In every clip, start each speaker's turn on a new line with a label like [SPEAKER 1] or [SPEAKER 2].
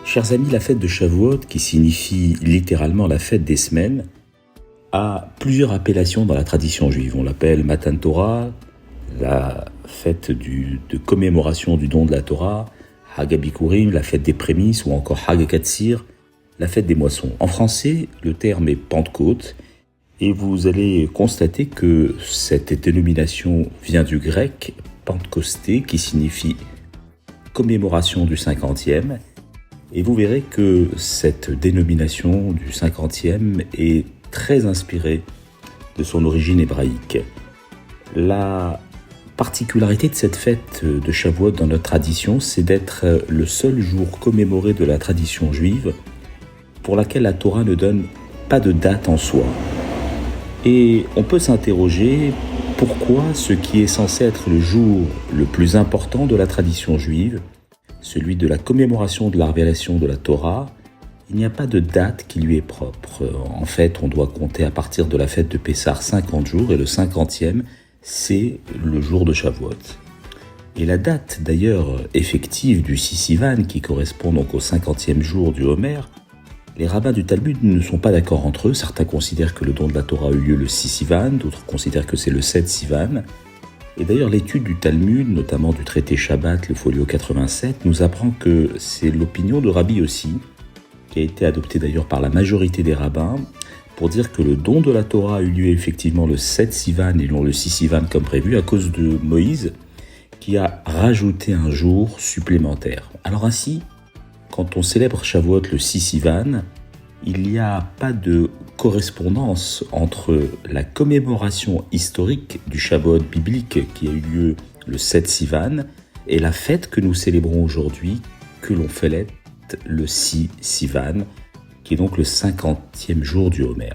[SPEAKER 1] Chers amis, la fête de Shavuot, qui signifie littéralement la fête des semaines, a plusieurs appellations dans la tradition juive. On l'appelle Matan Torah, la fête de commémoration du don de la Torah, Hag HaBikurim, la fête des prémices, ou encore Hag HaKatsir, la fête des moissons. En français, le terme est Pentecôte, et vous allez constater que cette dénomination vient du grec Pentecosté, qui signifie commémoration du 50e, et vous verrez que cette dénomination du 50e est très inspirée de son origine hébraïque. La particularité de cette fête de Shavuot dans notre tradition, c'est d'être le seul jour commémoré de la tradition juive pour laquelle la Torah ne donne pas de date en soi. Et on peut s'interroger pourquoi ce qui est censé être le jour le plus important de la tradition juive, celui de la commémoration de la révélation de la Torah, il n'y a pas de date qui lui est propre. En fait, on doit compter à partir de la fête de Pessah 50 jours, et le 50e, c'est le jour de Shavuot. Et la date, d'ailleurs, effective du 6 Sivan, qui correspond donc au 50e jour du Homer, les rabbins du Talmud ne sont pas d'accord entre eux. Certains considèrent que le don de la Torah a eu lieu le 6 Sivan, d'autres considèrent que c'est le 7 Sivan. Et d'ailleurs, l'étude du Talmud, notamment du traité Shabbat, le folio 87, nous apprend que c'est l'opinion de Rabbi Yossi, qui a été adoptée d'ailleurs par la majorité des rabbins, pour dire que le don de la Torah a eu lieu effectivement le 7 Sivan et non le 6 Sivan comme prévu, à cause de Moïse, qui a rajouté un jour supplémentaire. Alors ainsi, quand on célèbre Shavuot le 6 Sivan, il n'y a pas de correspondance entre la commémoration historique du Shavuot biblique qui a eu lieu le 7 Sivan et la fête que nous célébrons aujourd'hui, que l'on fête le 6 Sivan, qui est donc le 50e jour du Homer.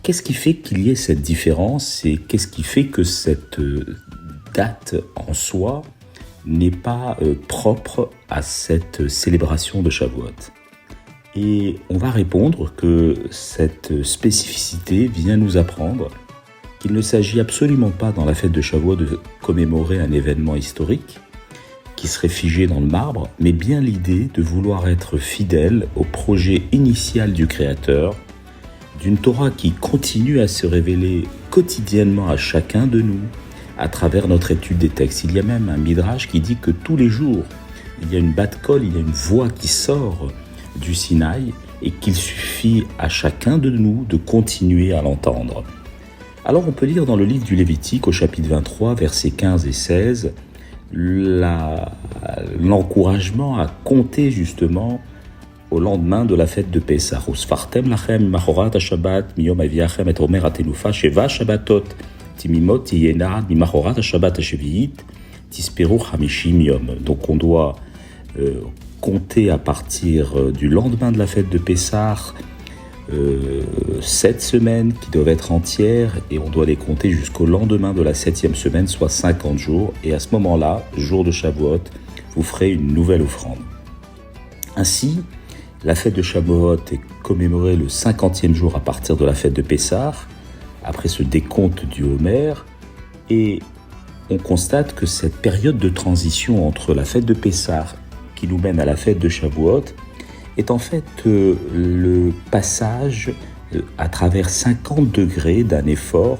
[SPEAKER 1] Qu'est-ce qui fait qu'il y ait cette différence et qu'est-ce qui fait que cette date en soi n'est pas propre à cette célébration de Shavuot? Et on va répondre que cette spécificité vient nous apprendre qu'il ne s'agit absolument pas dans la fête de Shavuot de commémorer un événement historique qui serait figé dans le marbre, mais bien l'idée de vouloir être fidèle au projet initial du Créateur, d'une Torah qui continue à se révéler quotidiennement à chacun de nous à travers notre étude des textes. Il y a même un midrash qui dit que tous les jours, il y a une bat kol, il y a une voix qui sort du Sinaï et qu'il suffit à chacun de nous de continuer à l'entendre. Alors on peut lire dans le livre du Lévitique au chapitre 23, versets 15 et 16, l'encouragement à compter justement au lendemain de la fête de Pessah. Usfartem lachem machorat ha-shabbat miyom aviachem et omer ha-tenufa sheva shabbatot timimot tiyena mimachorat ha-shabbat ha-sheviit tisperu chamishim yom. Donc on doit compter à partir du lendemain de la fête de Pessah 7 semaines qui doivent être entières, et on doit les compter jusqu'au lendemain de la 7e semaine, soit 50 jours. Et à ce moment-là, jour de Shavuot, vous ferez une nouvelle offrande. Ainsi, la fête de Shavuot est commémorée le 50e jour à partir de la fête de Pessah, après ce décompte du Homer, et on constate que cette période de transition entre la fête de Pessah qui nous mène à la fête de Shavuot est en fait le passage à travers 50 degrés d'un effort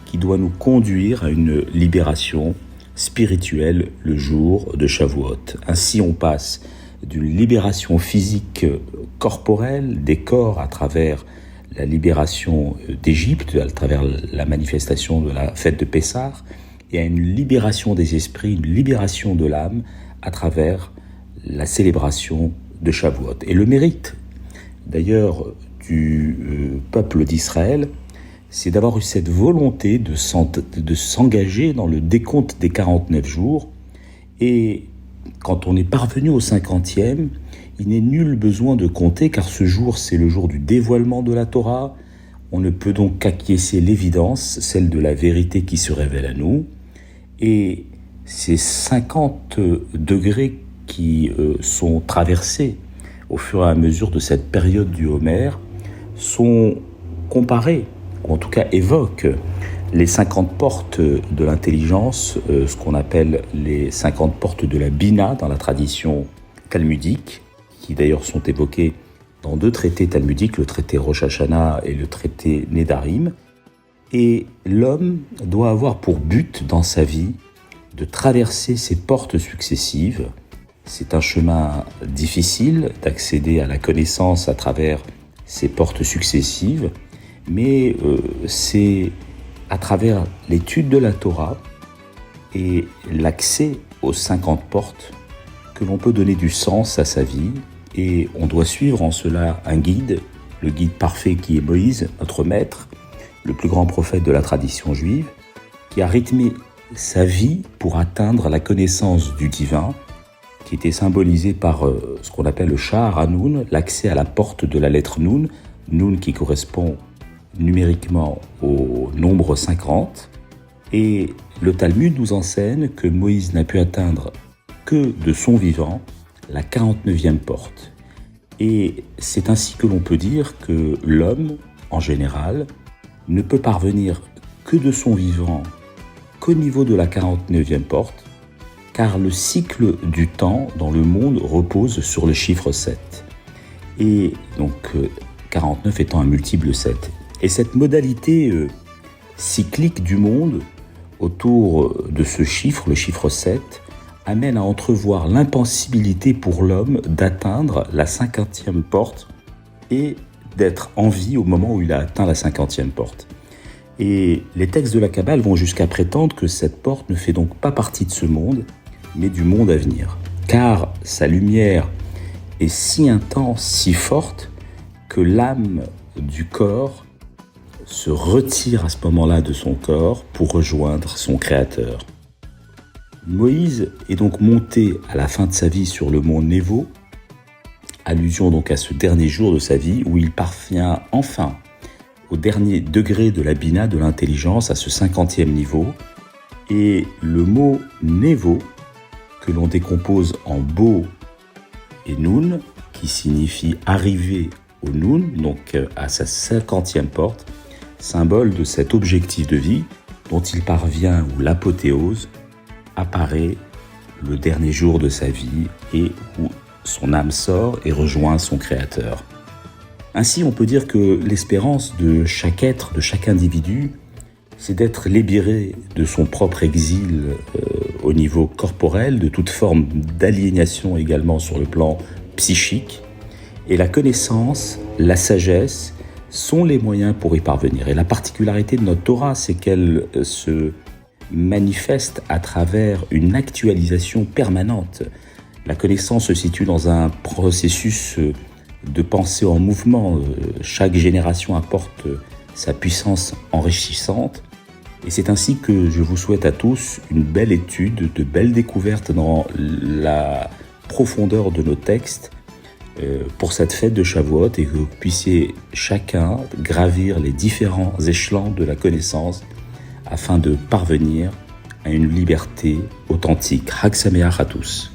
[SPEAKER 1] qui doit nous conduire à une libération spirituelle le jour de Shavuot. Ainsi, on passe d'une libération physique corporelle des corps à travers la libération d'Égypte, à travers la manifestation de la fête de Pessah, et à une libération des esprits, une libération de l'âme à travers la célébration de Shavuot. Et le mérite, d'ailleurs, du peuple d'Israël, c'est d'avoir eu cette volonté de s'engager dans le décompte des 49 jours. Et quand on est parvenu au 50e, il n'est nul besoin de compter, car ce jour, c'est le jour du dévoilement de la Torah. On ne peut donc qu'acquiescer l'évidence, celle de la vérité qui se révèle à nous. Et ces 50 degrés qui sont traversés au fur et à mesure de cette période du Homer sont comparés, ou en tout cas évoquent, les 50 portes de l'intelligence, ce qu'on appelle les 50 portes de la Bina dans la tradition talmudique, qui d'ailleurs sont évoqués dans 2 traités talmudiques, le traité Rosh Hashanah et le traité Nedarim. Et l'homme doit avoir pour but dans sa vie de traverser ces portes successives. C'est un chemin difficile d'accéder à la connaissance à travers ces portes successives, mais c'est à travers l'étude de la Torah et l'accès aux 50 portes que l'on peut donner du sens à sa vie, et on doit suivre en cela un guide, le guide parfait qui est Moïse, notre maître, le plus grand prophète de la tradition juive, qui a rythmé sa vie pour atteindre la connaissance du divin, qui était symbolisé par ce qu'on appelle le Sha'ar HaNun, l'accès à la porte de la lettre Nun, Nun qui correspond numériquement au nombre 50. Et le Talmud nous enseigne que Moïse n'a pu atteindre que de son vivant la 49e porte. Et c'est ainsi que l'on peut dire que l'homme, en général, ne peut parvenir que de son vivant qu'au niveau de la 49e porte, car le cycle du temps dans le monde repose sur le chiffre 7. Et donc 49 étant un multiple 7. Et cette modalité cyclique du monde autour de ce chiffre, le chiffre 7, amène à entrevoir l'impossibilité pour l'homme d'atteindre la 50e porte et d'être en vie au moment où il a atteint la 50e porte. Et les textes de la Kabbale vont jusqu'à prétendre que cette porte ne fait donc pas partie de ce monde, mais du monde à venir. Car sa lumière est si intense, si forte, que l'âme du corps se retire à ce moment-là de son corps pour rejoindre son Créateur. Moïse est donc monté à la fin de sa vie sur le mont Névo, allusion donc à ce dernier jour de sa vie où il parvient enfin au dernier degré de la bina, de l'intelligence, à ce 50e niveau. Et le mot Névo, que l'on décompose en Bo et Nun, qui signifie arriver au Nun, donc à sa 50e porte, symbole de cet objectif de vie dont il parvient, où l'apothéose apparaît le dernier jour de sa vie et où son âme sort et rejoint son Créateur. Ainsi, on peut dire que l'espérance de chaque être, de chaque individu, c'est d'être libéré de son propre exil au niveau corporel, de toute forme d'aliénation également sur le plan psychique. Et la connaissance, la sagesse sont les moyens pour y parvenir. Et la particularité de notre Torah, c'est qu'elle se manifeste à travers une actualisation permanente. La connaissance se situe dans un processus de pensée en mouvement. Chaque génération apporte sa puissance enrichissante. Et c'est ainsi que je vous souhaite à tous une belle étude, de belles découvertes dans la profondeur de nos textes pour cette fête de Shavuot, et que vous puissiez chacun gravir les différents échelons de la connaissance afin de parvenir à une liberté authentique. Chag Sameach à tous.